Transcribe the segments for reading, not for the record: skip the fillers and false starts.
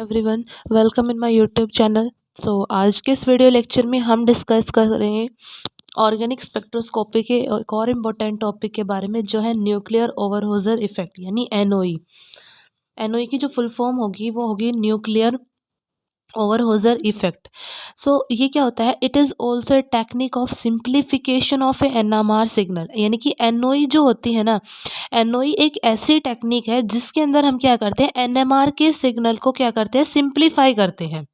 Everyone, welcome in my YouTube channel. आज के इस वीडियो लेक्चर में हम डिस्कस कर रहे हैं ऑर्गेनिक स्पेक्ट्रोस्कोपी के एक और इम्पोर्टेंट टॉपिक के बारे में, जो है न्यूक्लियर ओवरहोजर इफेक्ट यानी एनओई। एनओई की जो फुल फॉर्म होगी वो होगी न्यूक्लियर ओवरहोजर इफेक्ट। ये क्या होता है? It is also a technique of simplification of A NMR signal. यानी कि एनओई जो होती है ना, एनओई एक ऐसी टेक्निक है जिसके अंदर हम क्या करते हैं, एनएमआर के सिग्नल को क्या करते हैं, सिंप्लीफाई करते हैं।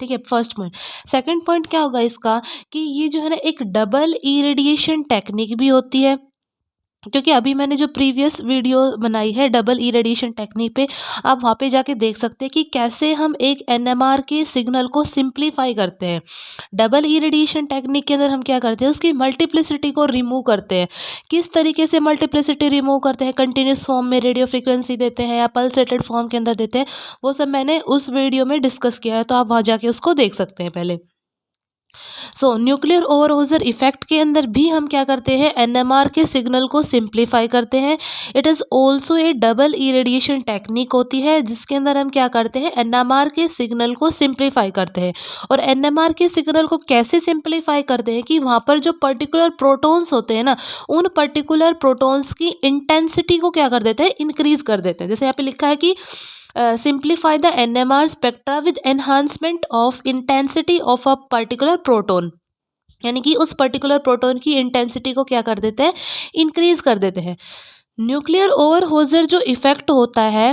ठीक है, फर्स्ट पॉइंट। सेकंड पॉइंट क्या होगा इसका, कि ये जो है ना एक डबल इरेडिएशन टेक्निक भी होती है। क्योंकि अभी मैंने जो प्रीवियस वीडियो बनाई है डबल इरेडिएशन टेक्निक पे, आप वहाँ पे जाके देख सकते हैं कि कैसे हम एक एनएमआर के सिग्नल को सिंप्लीफाई करते हैं। डबल इरेडिएशन टेक्निक के अंदर हम क्या करते हैं, उसकी मल्टीप्लिसिटी को रिमूव करते हैं। किस तरीके से मल्टीप्लिसिटी रिमूव करते हैं? कंटिन्यूस फॉर्म में रेडियो फ्रीक्वेंसी देते हैं या पल्सेटेड फॉर्म के अंदर देते हैं, वो सब मैंने उस वीडियो में डिस्कस किया है, तो आप वहाँ जाके उसको देख सकते हैं पहले। न्यूक्लियर ओवरहोजर इफेक्ट के अंदर भी हम क्या करते हैं, एनएमआर के सिग्नल को सिंप्लीफाई करते हैं। It is also A double irradiation technique होती है जिसके अंदर हम क्या करते हैं, एनएमआर के सिग्नल को सिंप्लीफाई करते हैं। और एनएमआर के सिग्नल को कैसे सिंप्लीफाई करते हैं, कि वहाँ पर जो पर्टिकुलर प्रोटॉन्स होते हैं ना, उन पर्टिकुलर प्रोटॉन्स की इंटेंसिटी को क्या कर देते हैं, इंक्रीज कर देते हैं। जैसे यहाँ पे लिखा है कि simplify the NMR spectra with enhancement of intensity of a particular proton. यानी कि उस पर्टिकुलर प्रोटोन की इंटेंसिटी को क्या कर देते हैं, इंक्रीज कर देते हैं। न्यूक्लियर ओवरहोजर जो इफेक्ट होता है,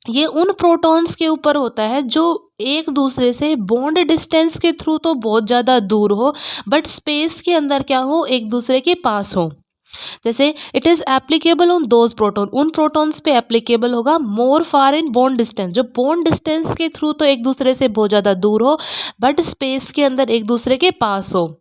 ये उन प्रोटॉन्स के ऊपर होता है जो एक दूसरे से बॉन्ड डिस्टेंस के थ्रू तो बहुत ज़्यादा दूर हो, बट स्पेस के अंदर क्या हो, एक दूसरे के पास हो। जैसे it is applicable on those proton, उन प्रोटॉन्स पे एप्लीकेबल होगा मोर फार इन बॉन्ड डिस्टेंस, जो बॉन्ड डिस्टेंस के थ्रू तो एक दूसरे से बहुत ज़्यादा दूर हो, बट स्पेस के अंदर एक दूसरे के पास हो।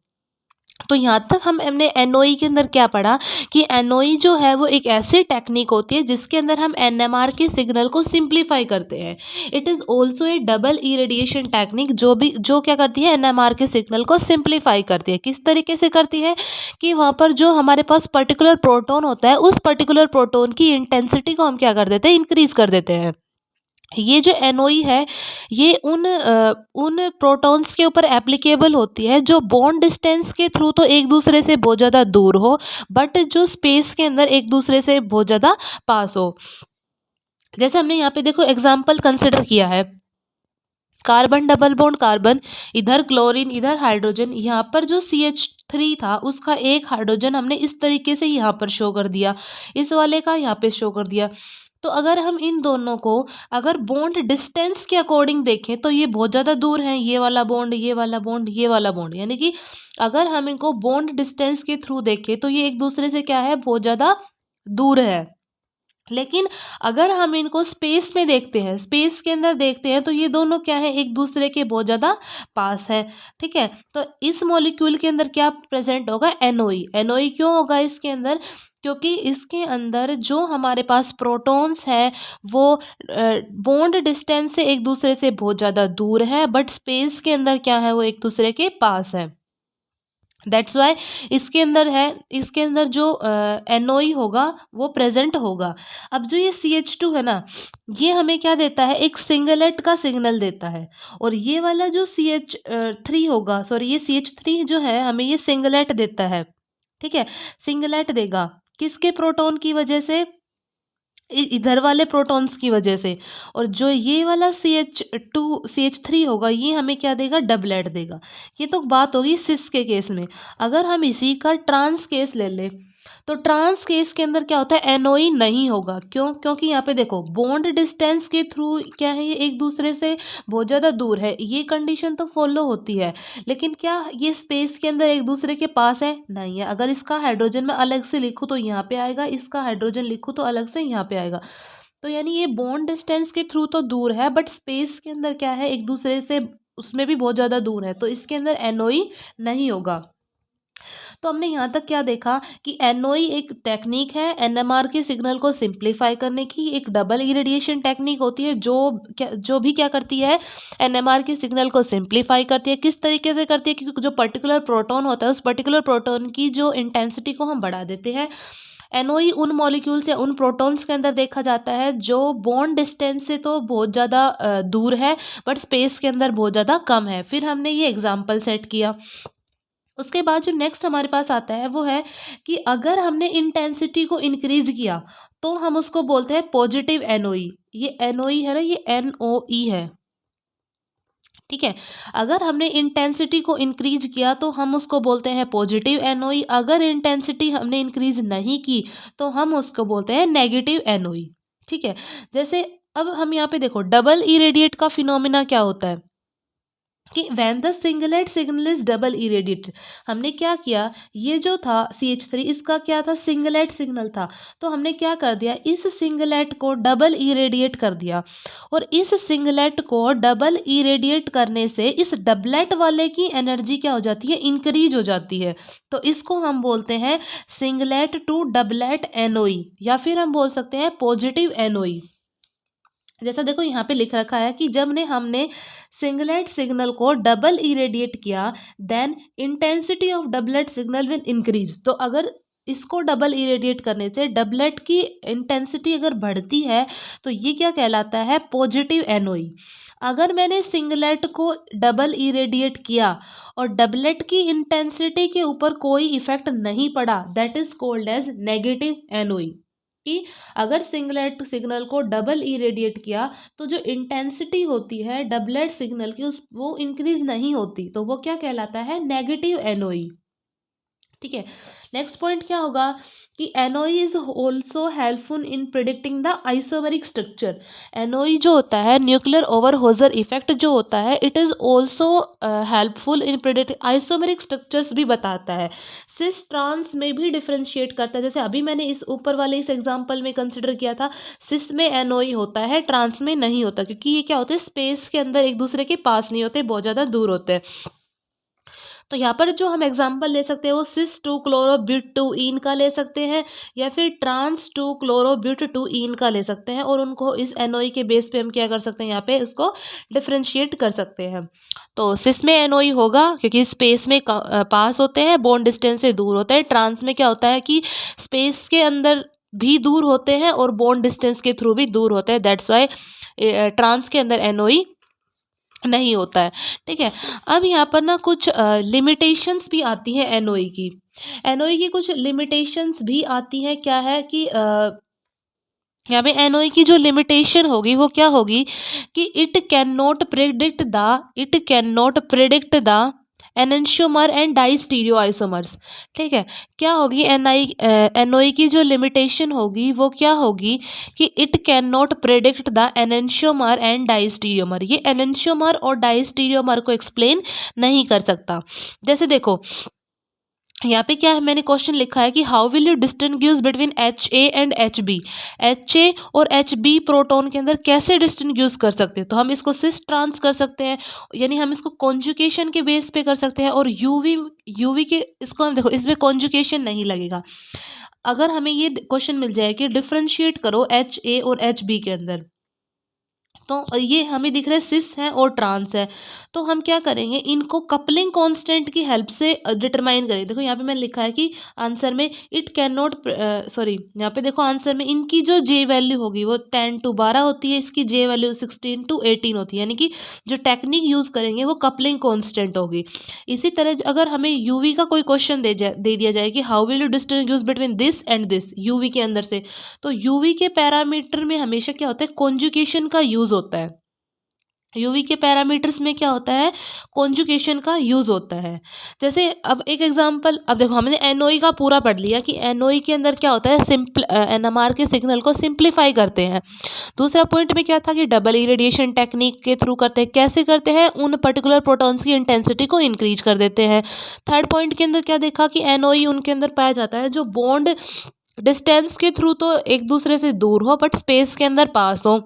तो यहाँ तक हमने एनओई के अंदर क्या पढ़ा, कि एनओई जो है वो एक ऐसी टेक्निक होती है जिसके अंदर हम एनएमआर के सिग्नल को सिंप्लीफाई करते हैं। It is also A double irradiation technique, जो क्या करती है, एनएमआर के सिग्नल को सिंप्लीफाई करती है। किस तरीके से करती है, कि वहाँ पर जो हमारे पास पर्टिकुलर प्रोटोन होता है, उस पर्टिकुलर प्रोटोन की इंटेंसिटी को हम क्या कर देते हैं, इंक्रीज कर देते हैं। ये जो एनओई है, ये उन प्रोटॉन्स के ऊपर एप्लीकेबल होती है जो बॉन्ड डिस्टेंस के थ्रू तो एक दूसरे से बहुत ज़्यादा दूर हो, बट जो स्पेस के अंदर एक दूसरे से बहुत ज़्यादा पास हो। जैसे हमने यहाँ पे देखो एग्जाम्पल कंसिडर किया है, कार्बन डबल बॉन्ड कार्बन, इधर क्लोरीन इधर हाइड्रोजन, यहाँ पर जो CH3 था उसका एक हाइड्रोजन हमने इस तरीके से यहाँ पर शो कर दिया, इस वाले का यहाँ पे शो कर दिया। तो अगर हम इन दोनों को अगर बॉन्ड डिस्टेंस के अकॉर्डिंग देखें तो ये बहुत ज़्यादा दूर हैं, ये वाला बॉन्ड, ये वाला बॉन्ड, ये वाला बॉन्ड। यानी कि अगर हम इनको बॉन्ड डिस्टेंस के थ्रू देखें तो ये एक दूसरे से क्या है, बहुत ज़्यादा दूर है। लेकिन अगर हम इनको स्पेस में देखते हैं, स्पेस के अंदर देखते हैं, तो ये दोनों क्या है, एक दूसरे के बहुत ज़्यादा पास है। ठीक है, तो इस मॉलिक्यूल के अंदर क्या प्रेजेंट होगा, एनओई। एनओई क्यों होगा इसके अंदर, क्योंकि इसके अंदर जो हमारे पास प्रोटॉन्स है वो बॉन्ड डिस्टेंस से एक दूसरे से बहुत ज़्यादा दूर है, बट स्पेस के अंदर क्या है, वो एक दूसरे के पास है। दैट्स वाई इसके अंदर है, इसके अंदर जो एनओई होगा वो प्रेजेंट होगा। अब जो ये CH2 है ना, ये हमें क्या देता है, एक सिंगलेट का सिग्नल देता है। और ये वाला जो CH3 होगा, सॉरी ये CH3 जो है हमें ये सिंगलेट देता है। ठीक है, सिंगलेट देगा किसके, प्रोटॉन की वजह से, इधर वाले प्रोटॉन्स की वजह से। और जो ये वाला CH3 होगा, ये हमें क्या देगा, डबलेट देगा। ये तो बात होगी सिस के केस में। अगर हम इसी का ट्रांस केस ले ले, तो ट्रांस केस के अंदर क्या होता है, एनओई नहीं होगा। क्यों? क्योंकि यहाँ पे देखो बॉन्ड डिस्टेंस के थ्रू क्या है, ये एक दूसरे से बहुत ज़्यादा दूर है, ये कंडीशन तो फॉलो होती है। लेकिन क्या ये स्पेस के अंदर एक दूसरे के पास है, नहीं है। अगर इसका हाइड्रोजन मैं अलग से लिखूँ तो यहाँ पे आएगा, इसका हाइड्रोजन लिखूँ तो अलग से यहाँ पे आएगा। तो यानी ये बॉन्ड डिस्टेंस के थ्रू तो दूर है, बट स्पेस के अंदर क्या है, एक दूसरे से उसमें भी बहुत ज़्यादा दूर है, तो इसके अंदर एनओई नहीं होगा। तो हमने यहाँ तक क्या देखा, कि एनओई एक टेक्निक है एनएमआर के सिग्नल को सिंप्लीफाई करने की, एक डबल इरेडिएशन टेक्निक होती है जो भी क्या करती है, एनएमआर के सिग्नल को सिंप्लीफाई करती है। किस तरीके से करती है, क्योंकि जो पर्टिकुलर प्रोटॉन होता है उस पर्टिकुलर प्रोटॉन की जो इंटेंसिटी को हम बढ़ा देते हैं। एनओई उन मॉलिक्यूल्स या उन प्रोटॉन्स के अंदर देखा जाता है जो बॉन्ड डिस्टेंस से तो बहुत ज़्यादा दूर है, बट स्पेस के अंदर बहुत ज़्यादा कम है। फिर हमने ये एग्जाम्पल सेट किया। उसके बाद जो नेक्स्ट हमारे पास आता है वो है कि अगर हमने इंटेंसिटी को इंक्रीज किया तो हम उसको बोलते हैं पॉजिटिव एनओई। ये एनओई है ना, ये एनओई है, ठीक है। अगर हमने इंटेंसिटी को इंक्रीज किया तो हम उसको बोलते हैं पॉजिटिव एनओई। अगर इंटेंसिटी हमने इंक्रीज नहीं की तो हम उसको बोलते हैं नेगेटिव एनओई, ठीक है। जैसे अब हम यहाँ पे देखो डबल इरेडिएट का फिनोमिना क्या होता है कि when the singlet signal is double irradiate. हमने क्या किया, ये जो था CH3 इसका क्या था, सिंगलेट सिग्नल था, तो हमने क्या कर दिया, इस सिंगलेट को डबल इरेडिएट कर दिया। और इस सिंगलेट को डबल इरेडिएट करने से इस डबलेट वाले की एनर्जी क्या हो जाती है, इंक्रीज हो जाती है। तो इसको हम बोलते हैं सिंगलेट टू डबलेट एनओई, या फिर हम बोल सकते हैं पॉजिटिव एनओई। जैसा देखो यहाँ पे लिख रखा है कि जब हमने सिंगलेट सिग्नल को डबल इरेडिएट किया then intensity of doublet signal will increase. तो अगर इसको डबल इरेडिएट करने से डबलेट की इंटेंसिटी अगर बढ़ती है तो ये क्या कहलाता है, पॉजिटिव एनओई। अगर मैंने सिंगलेट को डबल इरेडिएट किया और डबलेट की इंटेंसिटी के ऊपर कोई इफेक्ट नहीं पड़ा, that is called as negative NOE. कि अगर सिंगलेट सिग्नल को डबल इरेडिएट किया तो जो इंटेंसिटी होती है डबलेट सिग्नल की उस वो इंक्रीज नहीं होती, तो वो क्या कहलाता है, नेगेटिव एनओई, ठीक है। नेक्स्ट पॉइंट क्या होगा कि NOE is also helpful in predicting the isomeric structure. NOE जो होता है, न्यूक्लियर ओवरहोजर इफेक्ट जो होता है, it is also helpful in predicting isomeric structures भी बताता है। सिस ट्रांस में भी डिफ्रेंशिएट करता है। जैसे अभी मैंने इस ऊपर वाले इस एग्जांपल में कंसिडर किया था, सिस में एनओई होता है, ट्रांस में नहीं होता, क्योंकि ये क्या होते हैं, स्पेस के अंदर एक दूसरे के पास नहीं होते, बहुत ज़्यादा दूर होते हैं। तो यहाँ पर जो हम एग्जाम्पल ले सकते हैं वो सिस 2-क्लोरोब्यूट-2-ईन का ले सकते हैं, या फिर ट्रांस 2-क्लोरोब्यूट-2-ईन का ले सकते हैं, और उनको इस एनओई के बेस पे हम क्या कर सकते हैं, यहाँ पे उसको डिफ्रेंशिएट कर सकते हैं। तो सिस में एनओई होगा क्योंकि स्पेस में पास होते हैं, बॉन्ड डिस्टेंस से दूर होते हैं। ट्रांस में क्या होता है कि स्पेस के अंदर भी दूर होते हैं और बॉन्ड डिस्टेंस के थ्रू भी दूर होते हैं, दैट्स वाई ट्रांस के अंदर एनओई नहीं होता है, ठीक है। अब यहाँ पर ना कुछ लिमिटेशंस भी आती हैं एनओई की। एनओई की कुछ लिमिटेशंस भी आती हैं, क्या है कि यहाँ पे एनओई की जो लिमिटेशन होगी वो क्या होगी कि it can not predict the enantiomer and diastereoisomers, ठीक है। क्या होगी एनओई की जो लिमिटेशन होगी वो क्या होगी कि it can not predict the enantiomer and diastereomer. ये एनेंशियोमर और डाइस्टीरियोमर को एक्सप्लेन नहीं कर सकता। जैसे देखो यहाँ पे क्या है, मैंने क्वेश्चन लिखा है कि how will you distinguish between HA and HB। HA और HB प्रोटॉन के अंदर कैसे डिस्टिंग्विश कर सकते हैं, तो हम इसको सिस ट्रांस कर सकते हैं, यानी हम इसको कॉन्जुगेशन के बेस पे कर सकते हैं। और यूवी के इसको हम देखो, इसमें कॉन्जुगेशन नहीं लगेगा। अगर हमें ये क्वेश्चन मिल जाए कि डिफ्रेंशिएट करो HA और HB के अंदर, तो ये हमें दिख रहा है सिस है और ट्रांस है, तो हम क्या करेंगे, इनको कपलिंग कांस्टेंट की हेल्प से डिटरमाइन करेंगे। देखो यहाँ पे मैंने लिखा है कि आंसर में इट कैन नॉट, सॉरी यहाँ पे देखो आंसर में इनकी जो जे वैल्यू होगी वो 10/12 होती है, इसकी जे वैल्यू 16/18 होती है, यानी कि जो टेक्निक यूज़ करेंगे वो कपलिंग कांस्टेंट होगी। इसी तरह अगर हमें यूवी का कोई क्वेश्चन दे दिया जाए कि how will you distinguish between this and this, UV के अंदर से, तो यूवी के पैरामीटर में हमेशा क्या होता है, कॉन्जुगेशन का यूज़ होता है। यूवी के पैरामीटर्स में क्या होता है, कॉन्जुगेशन का यूज़ होता है। जैसे अब एक एग्जांपल, अब देखो हमने एनओई का पूरा पढ़ लिया कि एनओई के अंदर क्या होता है, एनएमआर के सिग्नल को सिंप्लीफाई करते हैं। दूसरा पॉइंट में क्या था कि डबल इरेडिएशन टेक्निक के थ्रू करते हैं। कैसे करते हैं, उन पर्टिकुलर प्रोटॉन्स की इंटेंसिटी को इंक्रीज कर देते हैं। थर्ड पॉइंट के अंदर क्या देखा कि एनओई उनके अंदर पाया जाता है जो बॉन्ड डिस्टेंस के थ्रू तो एक दूसरे से दूर हो बट स्पेस के अंदर पास हो।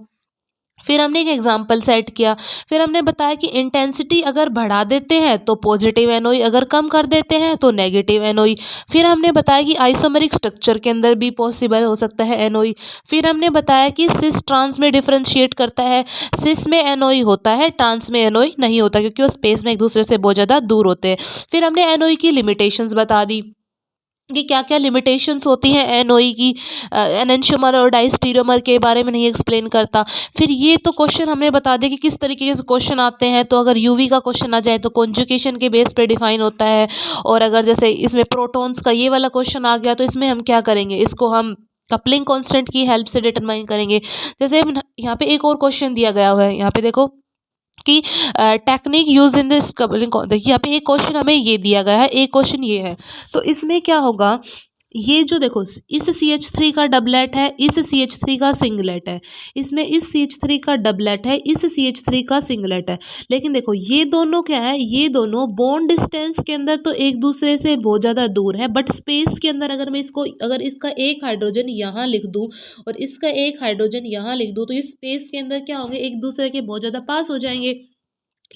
फिर हमने एक एग्जाम्पल सेट किया, फिर हमने बताया कि इंटेंसिटी अगर बढ़ा देते हैं तो पॉजिटिव एनओई, अगर कम कर देते हैं तो नेगेटिव एनओई। फिर हमने बताया कि आइसोमेरिक स्ट्रक्चर के अंदर भी पॉसिबल हो सकता है एनओई। फिर हमने बताया कि सिस ट्रांस में डिफ्रेंशिएट करता है, सिस में एनओई होता है, ट्रांस में एनओई नहीं होता, क्योंकि वो स्पेस में एक दूसरे से बहुत ज़्यादा दूर होते हैं। फिर हमने एनओई की लिमिटेशंस बता दी। कि क्या-क्या लिमिटेशंस होती हैं एनओई की, एनेंटियोमर और डायस्टेरियोमर के बारे में नहीं एक्सप्लेन करता। फिर ये तो क्वेश्चन हमें बता दें कि किस तरीके से क्वेश्चन आते हैं, तो अगर यूवी का क्वेश्चन आ जाए तो कॉन्जुगेशन के बेस पे डिफाइन होता है, और अगर जैसे इसमें प्रोटॉन्स का ये वाला क्वेश्चन आ गया तो इसमें हम क्या करेंगे, इसको हम कपलिंग कांस्टेंट की हेल्प से डिटरमाइन करेंगे। जैसे हम यहाँ पे एक और क्वेश्चन दिया गया हुआ है, यहाँ पे देखो कि technique use in this coupling, देखिए यहाँ पे एक क्वेश्चन हमें ये दिया गया है, एक क्वेश्चन ये है, तो इसमें क्या होगा, ये जो देखो इस CH3 का डबलेट है, इस CH3 का सिंगलेट है, इसमें इस CH3 का डबलेट है, इस CH3 का सिंगलेट है, लेकिन देखो ये दोनों क्या है, ये दोनों बॉन्ड डिस्टेंस के अंदर तो एक दूसरे से बहुत ज़्यादा दूर है, बट स्पेस के अंदर अगर मैं इसको, अगर इसका एक हाइड्रोजन यहाँ लिख दूँ और इसका एक हाइड्रोजन यहाँ लिख दूँ, तो ये स्पेस के अंदर क्या होंगे, एक दूसरे के बहुत ज़्यादा पास हो जाएंगे।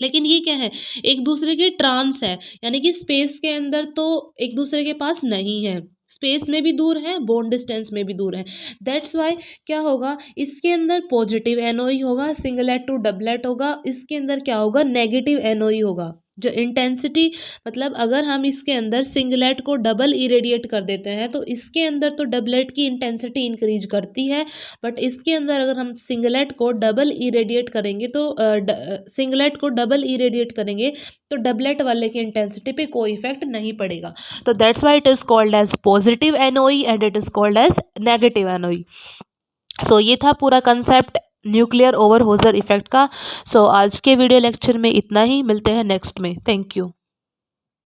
लेकिन ये क्या है, एक दूसरे के ट्रांस है, यानी कि स्पेस के अंदर तो एक दूसरे के पास नहीं है, स्पेस में भी दूर है, बॉन्ड डिस्टेंस में भी दूर है। दैट्स वाई क्या होगा, इसके अंदर पॉजिटिव एनओई होगा, सिंगलेट टू डबलेट होगा, इसके अंदर क्या होगा, नेगेटिव एनओई होगा। जो इंटेंसिटी, मतलब अगर हम इसके अंदर सिंगलेट को डबल इरेडिएट कर देते हैं तो इसके अंदर तो डबलेट की इंटेंसिटी इंक्रीज करती है, बट इसके अंदर अगर हम सिंगलेट को डबल इरेडिएट करेंगे तो सिंगलेट को डबल इरेडिएट करेंगे तो डबलेट वाले की इंटेंसिटी पे कोई इफेक्ट नहीं पड़ेगा। तो that's why it is called as positive NOE and it is called as negative NOE. So ये था पूरा कंसेप्ट न्यूक्लियर ओवरहोजर इफेक्ट का। सो आज के वीडियो लेक्चर में इतना ही, मिलते हैं नेक्स्ट में। Thank you.